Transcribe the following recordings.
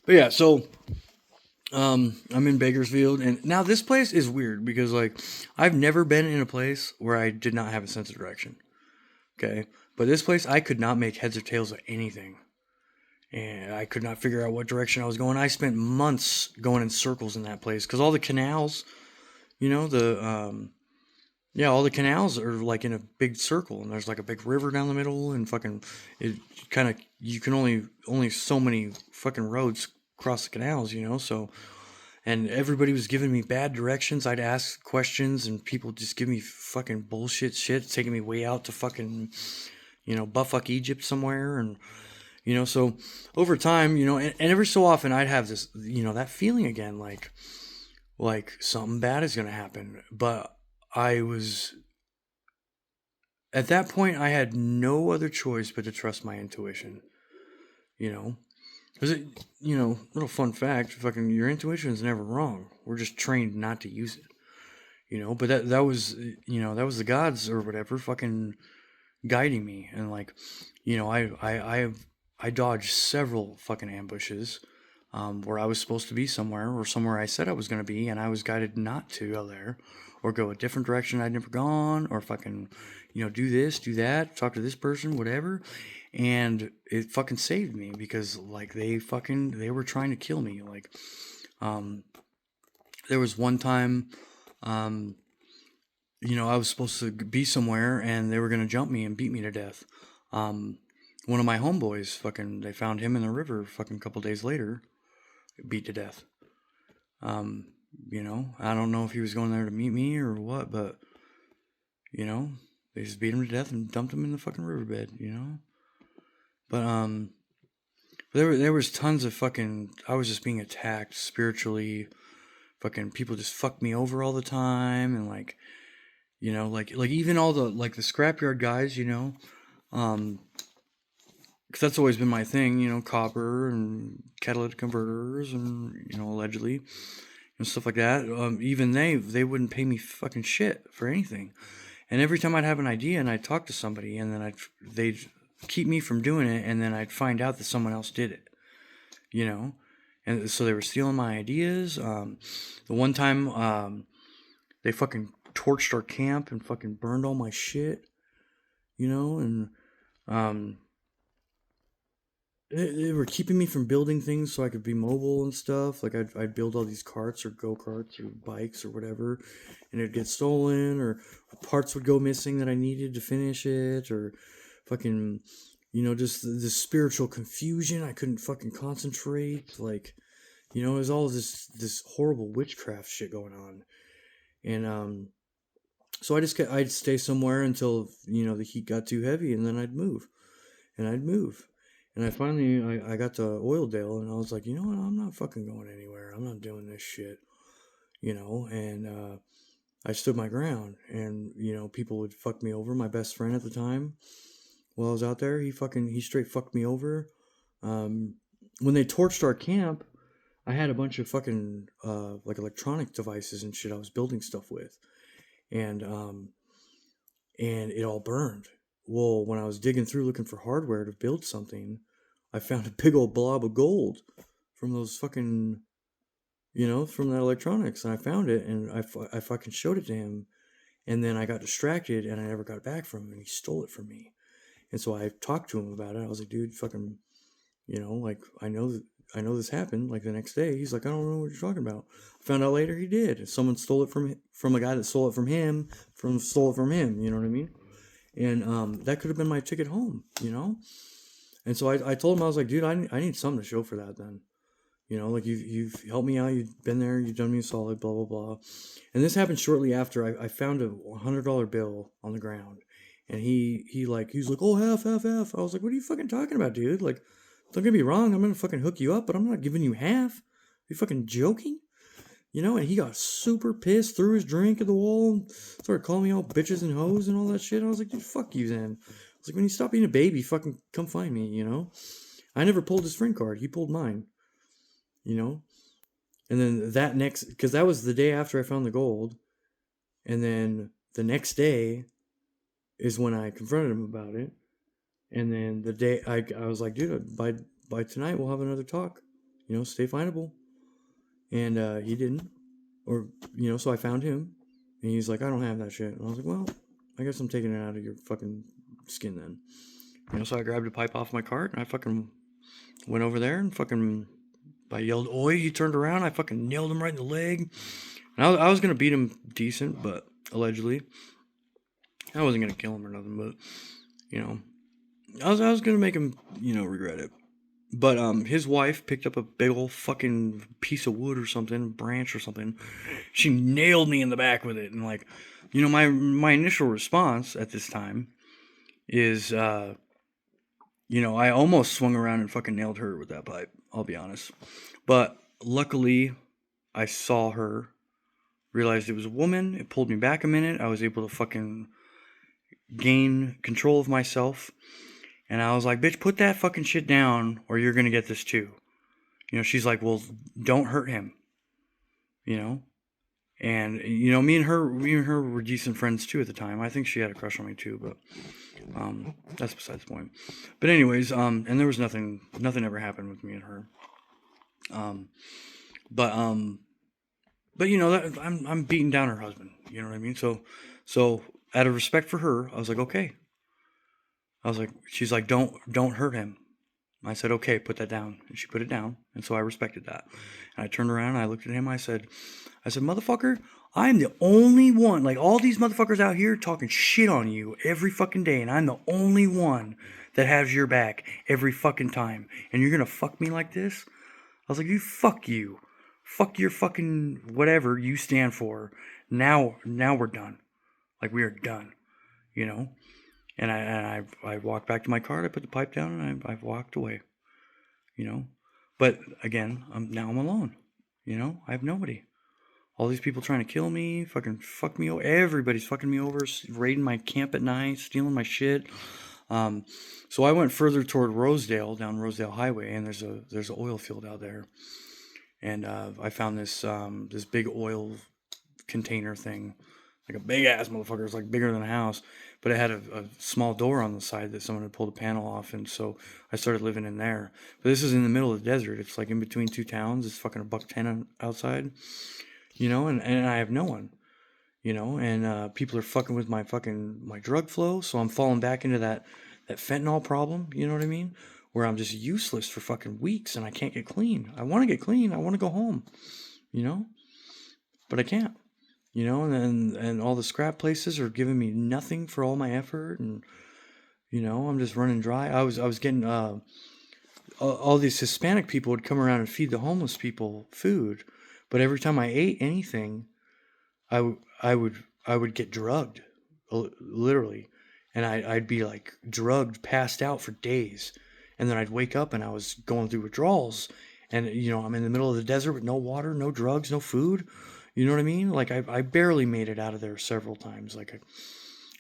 But yeah, so I'm in Bakersfield, and now this place is weird because like I've never been in a place where I did not have a sense of direction. Okay, but this place I could not make heads or tails of anything, and I could not figure out what direction I was going. I spent months going in circles in that place because all the canals, the yeah, all the canals are like in a big circle, and there's like a big river down the middle, and fucking it kind of you can only so many fucking roads cross the canals, so and everybody was giving me bad directions. I'd ask questions, and people just give me fucking bullshit shit, taking me way out to fucking, buttfuck Egypt somewhere, and so over time, and every so often I'd have this, that feeling again, like something bad is gonna happen, but I was at that point I had no other choice but to trust my intuition, you know. Because little fun fact, fucking your intuition is never wrong. We're just trained not to use it. But that was that was the gods or whatever fucking guiding me, and like I dodged several fucking ambushes, where I was supposed to be somewhere, or somewhere I said I was going to be, and I was guided not to go there, or go a different direction I'd never gone, or fucking do this, do that, talk to this person, whatever. And it fucking saved me because like they were trying to kill me. Like um there was one time, um I was supposed to be somewhere and they were gonna jump me and beat me to death. Um, One of my homeboys, fucking, they found him in the river. Fucking, couple days later, beat to death. Um, I don't know if he was going there to meet me or what, but you know, they just beat him to death and dumped him in the fucking riverbed. But there was tons of fucking. I was just being attacked spiritually. Fucking people just fucked me over all the time, and like like even all the like the scrapyard guys, um, because that's always been my thing, copper and catalytic converters, and allegedly and stuff like that. Even they wouldn't pay me fucking shit for anything. And every time I'd have an idea and I'd talk to somebody, and then they'd keep me from doing it, and then I'd find out that someone else did it, you know. And so they were stealing my ideas. The one time they fucking torched our camp and fucking burned all my shit, and um, they were keeping me from building things so I could be mobile and stuff. Like I'd build all these carts or go karts or bikes or whatever, and it'd get stolen, or parts would go missing that I needed to finish it, or fucking, just the spiritual confusion. I couldn't fucking concentrate. Like, it was all this horrible witchcraft shit going on, and so I'd stay somewhere until the heat got too heavy, and then I'd move, and I'd move. And I got to Oildale, and I was like, you know what? I'm not fucking going anywhere. I'm not doing this shit, And I stood my ground, and people would fuck me over. My best friend at the time, while I was out there, he straight fucked me over. Um, when they torched our camp, I had a bunch of fucking like electronic devices and shit I was building stuff with, and it all burned. Well, when I was digging through looking for hardware to build something, I found a big old blob of gold from those fucking, from that electronics. And I found it, and I fucking showed it to him. And then I got distracted and I never got back from him, and he stole it from me. And so I talked to him about it. I was like, dude, fucking, like I know this happened. Like the next day, he's like, I don't know what you're talking about. I found out later he did. Someone stole it from a guy that stole it from him, stole it from him. You know what I mean? And that could have been my ticket home, And so I told him, I was like, dude, I need something to show for that then. Like you've helped me out, you've been there, you've done me a solid, blah blah blah. And this happened shortly after I found a $100 bill on the ground, and he's like, oh, half. I was like, what are you fucking talking about, dude? Like, don't get me wrong, I'm gonna fucking hook you up, but I'm not giving you half. Are you fucking joking? And he got super pissed, threw his drink at the wall, started calling me all bitches and hoes and all that shit. I was like, dude, fuck you then. I was like, when you stop being a baby, fucking come find me. I never pulled his friend card. He pulled mine, you know? And then because that was the day after I found the gold. And then the next day is when I confronted him about it. And then the day I was like, dude, by tonight we'll have another talk. stay findable. And he didn't. Or, so I found him. And he's like, I don't have that shit. And I was like, well, I guess I'm taking it out of your fucking skin then. So I grabbed a pipe off my cart and I fucking went over there and fucking, I yelled, oi, he turned around. I fucking nailed him right in the leg. And I was going to beat him decent, but allegedly. I wasn't going to kill him or nothing, but, I was going to make him, regret it. But his wife picked up a big old fucking piece of wood or something, branch or something. She nailed me in the back with it, and like, my initial response at this time is, I almost swung around and fucking nailed her with that pipe. I'll be honest, but luckily, I saw her, realized it was a woman. It pulled me back a minute. I was able to fucking gain control of myself. And I was like, bitch, put that fucking shit down or you're going to get this too. She's like, well, don't hurt him. And, me and her were decent friends too at the time. I think she had a crush on me too, but that's besides the point. But anyways, and there was nothing ever happened with me and her. But that, I'm beating down her husband. You know what I mean? So out of respect for her, I was like, okay. She's like, don't hurt him. I said, okay, put that down. And she put it down. And so I respected that. And I turned around and I looked at him. I said, motherfucker, I'm the only one. Like all these motherfuckers out here talking shit on you every fucking day. And I'm the only one that has your back every fucking time. And you're going to fuck me like this? I was like, fuck you. Fuck your fucking whatever you stand for. Now we're done. Like we are done. And I walked back to my car. I put the pipe down and I walked away. But again, I'm alone. I have nobody. All these people trying to kill me, fucking fuck me over. Everybody's fucking me over, raiding my camp at night, stealing my shit. So I went further toward Rosedale, down Rosedale Highway, and there's an oil field out there. And I found this big oil container thing. Like a big ass motherfucker. It's like bigger than a house. But it had a small door on the side that someone had pulled a panel off. And so I started living in there. But this is in the middle of the desert. It's like in between two towns. It's fucking $1.10 outside. And I have no one. And people are fucking with my drug flow. So I'm falling back into that fentanyl problem. You know what I mean? Where I'm just useless for fucking weeks and I can't get clean. I want to get clean. I want to go home. But I can't. And all the scrap places are giving me nothing for all my effort, and I'm just running dry. I was getting all these Hispanic people would come around and feed the homeless people food, but every time I ate anything, I would get drugged, literally, and I'd be like drugged, passed out for days, and then I'd wake up and I was going through withdrawals, and I'm in the middle of the desert with no water, no drugs, no food. You know what I mean? Like, I barely made it out of there several times. Like,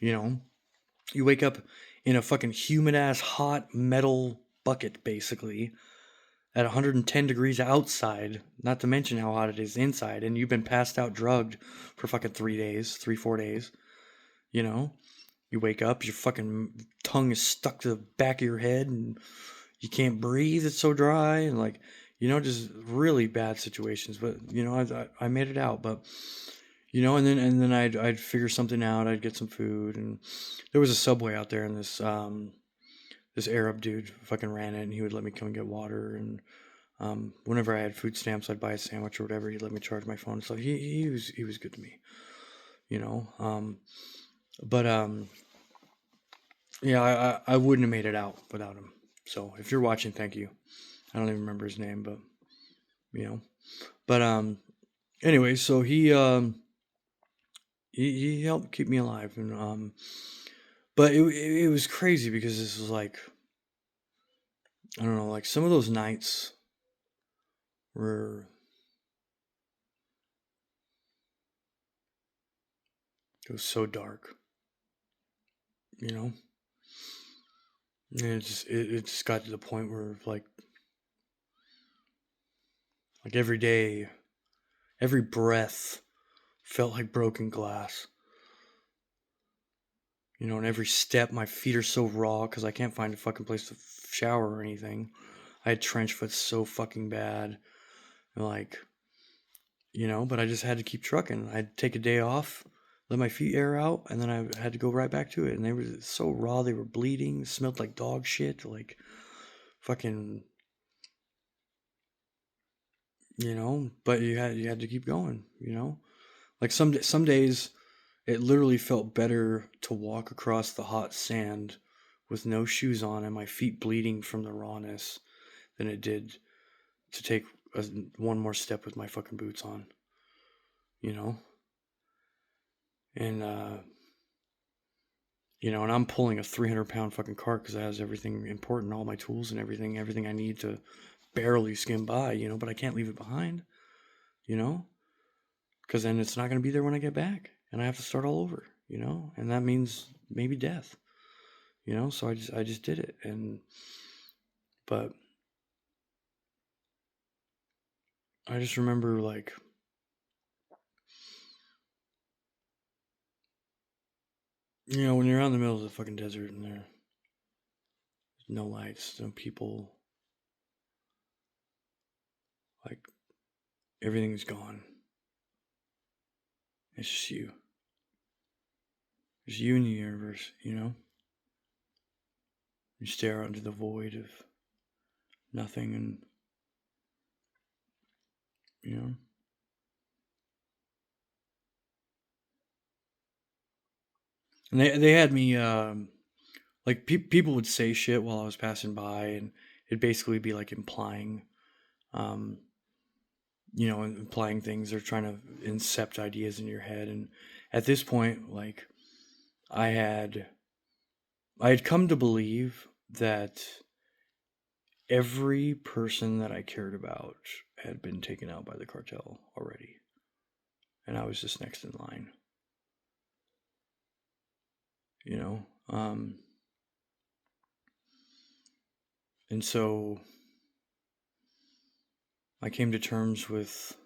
you wake up in a fucking humid-ass hot metal bucket, basically, at 110 degrees outside, not to mention how hot it is inside, and you've been passed out drugged for fucking 4 days. You wake up, your fucking tongue is stuck to the back of your head, and you can't breathe, it's so dry, and like... just really bad situations, but I made it out. But and then I'd figure something out. I'd get some food, and there was a Subway out there, and this Arab dude fucking ran it, and he would let me come and get water. And whenever I had food stamps, I'd buy a sandwich or whatever. He'd let me charge my phone. So he was good to me, But yeah, I wouldn't have made it out without him. So if you're watching, thank you. I don't even remember his name, but but anyway, so he helped keep me alive, and but it was crazy because this was like, I don't know, like some of those nights were, it was so dark, and it just got to the point where like every day, every breath felt like broken glass. And every step, my feet are so raw because I can't find a fucking place to shower or anything. I had trench foot so fucking bad. Like, but I just had to keep trucking. I'd take a day off, let my feet air out, and then I had to go right back to it. And they were so raw, they were bleeding, smelled like dog shit, like fucking, but you had to keep going, Like some days it literally felt better to walk across the hot sand with no shoes on and my feet bleeding from the rawness than it did to take one more step with my fucking boots on, you know? And, and I'm pulling a 300-pound fucking cart because it has everything important, all my tools and everything I need to barely skim by, but I can't leave it behind, because then it's not going to be there when I get back and I have to start all over, and that means maybe death, so I just did it. But I just remember, like, when you're out in the middle of the fucking desert and there's no lights, no people, like, everything's gone. It's just you. There's you in the universe, You stare out into the void of nothing, and, you know. And they had me, like, people would say shit while I was passing by, and it'd basically be like implying, um, implying things. They're trying to incept ideas in your head. And at this point, like, I had come to believe that every person that I cared about had been taken out by the cartel already. And I was just next in line. And so I came to terms with,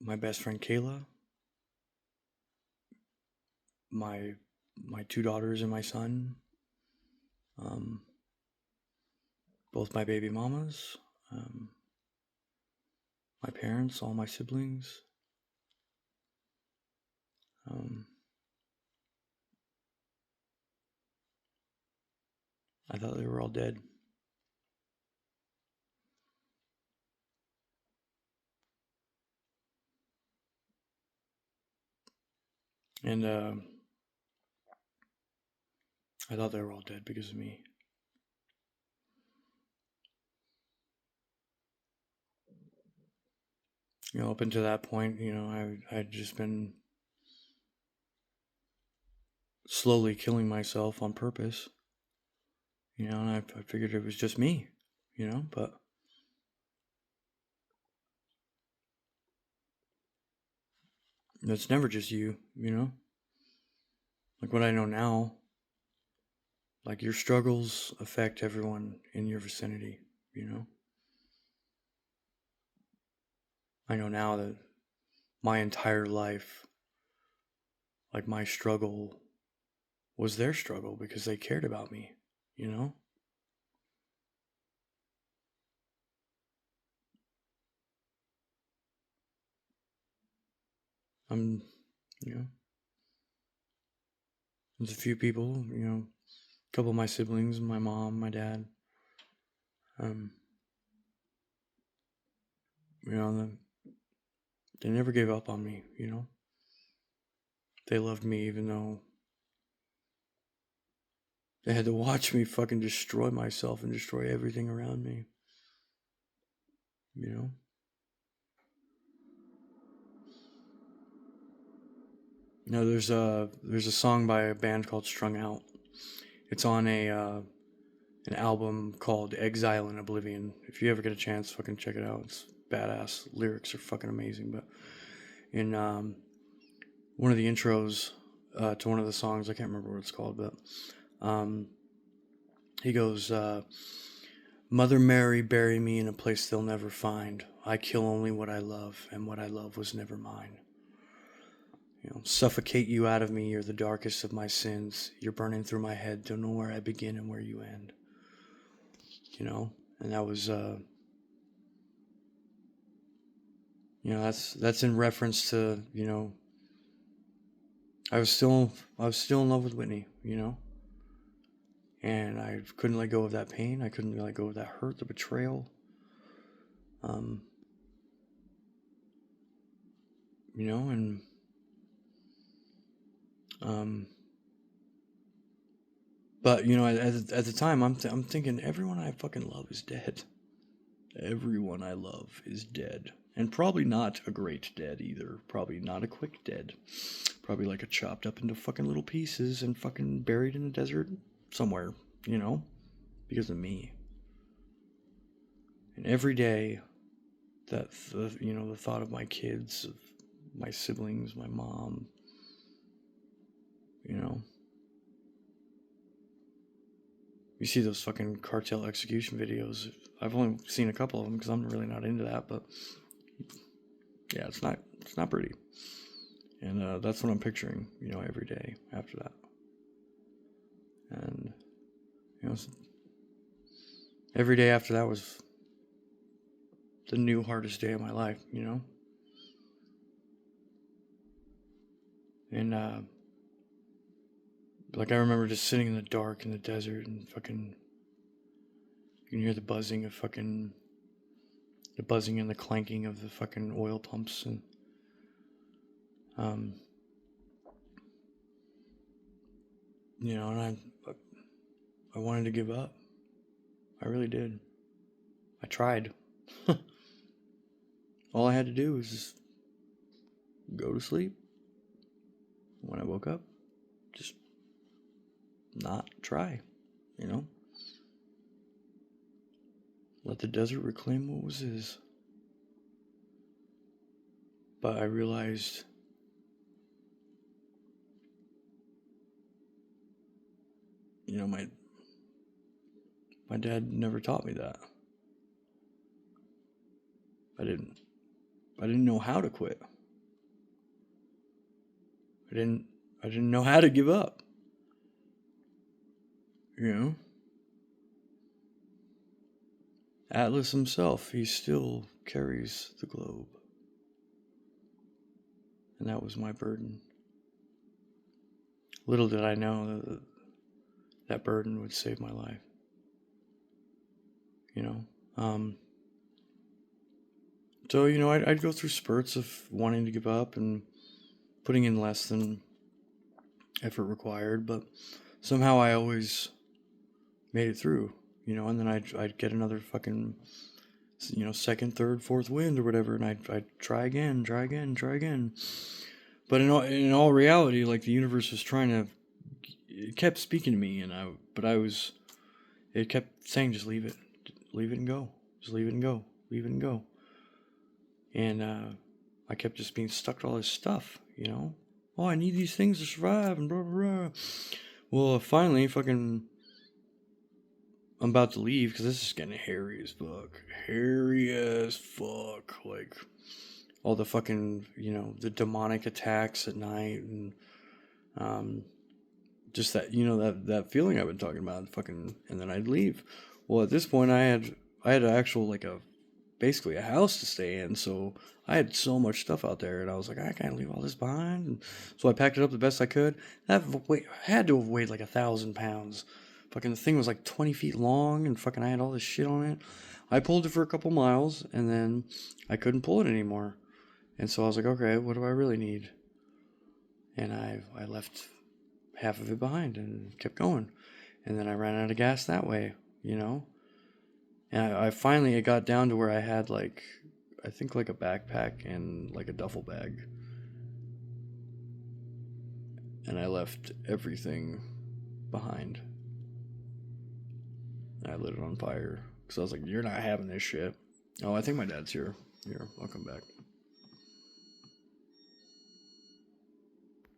my best friend Kayla, my two daughters and my son, both my baby mamas, my parents, all my siblings. I thought they were all dead. And I thought they were all dead because of me. Up until that point, I'd just been slowly killing myself on purpose. And I figured it was just me, but it's never just you, Like what I know now, like your struggles affect everyone in your vicinity, I know now that my entire life, like my struggle was their struggle because they cared about me, I'm, there's a few people, a couple of my siblings, my mom, my dad, they never gave up on me, They loved me even though they had to watch me fucking destroy myself and destroy everything around me, there's a song by a band called Strung Out. It's on an album called Exile in Oblivion. If you ever get a chance, fucking check it out. It's badass. Lyrics are fucking amazing. But in one of the intros to one of the songs, I can't remember what it's called, but he goes, Mother Mary, bury me in a place they'll never find. I kill only what I love, and what I love was never mine. Suffocate you out of me, you're the darkest of my sins. You're burning through my head, don't know where I begin and where you end. And that was, that's in reference to, I was still in love with Whitney, and I couldn't let go of that pain. I couldn't let go of that hurt, the betrayal. And but at the time, I'm thinking everyone I fucking love is dead. Everyone I love is dead, and probably not a great dead either. Probably not a quick dead. Probably like a chopped up into fucking little pieces and fucking buried in the desert somewhere, because of me. And every day, the thought of my kids, of my siblings, my mom, you see those fucking cartel execution videos. I've only seen a couple of them because I'm really not into that, but yeah, it's not pretty. And that's what I'm picturing, every day after that. And every day after that was the new hardest day of my life, And like I remember just sitting in the dark in the desert and fucking, you can hear the buzzing and the clanking of the fucking oil pumps, and and I wanted to give up. I really did. I tried. All I had to do was just go to sleep. When I woke up, just not try, Let the desert reclaim what was his. But I realized, my dad never taught me that. I didn't know how to quit. I didn't know how to give up. Atlas himself, he still carries the globe. And that was my burden. Little did I know that burden would save my life. So, I'd go through spurts of wanting to give up and putting in less than effort required, but somehow I always made it through, and then I'd get another fucking, second, third, fourth wind or whatever, and I'd try again. But in all reality, like the universe was it kept speaking to me, it kept saying, just leave it and go, just leave it and go, leave it and go. And I kept just being stuck to all this stuff, Oh, I need these things to survive and blah, blah, blah. Well, finally, I'm about to leave because this is getting hairy as fuck. Hairy as fuck. Like, all the fucking, the demonic attacks at night and just that, that feeling I've been talking about, and then I'd leave. Well, at this point, I had an actual, basically a house to stay in, so I had so much stuff out there, and I was like, I can't leave all this behind. And so I packed it up the best I could. That had to have weighed like 1,000 pounds. Fucking the thing was like 20 feet long, and fucking I had all this shit on it. I pulled it for a couple miles, and then I couldn't pull it anymore. And so I was like, okay, what do I really need? And I left half of it behind and kept going. And then I ran out of gas that way, And I finally, it got down to where I had I think a backpack and a duffel bag. And I left everything behind. And I lit it on fire. Because I was like, you're not having this shit. Oh, I think my dad's here. Here, I'll come back.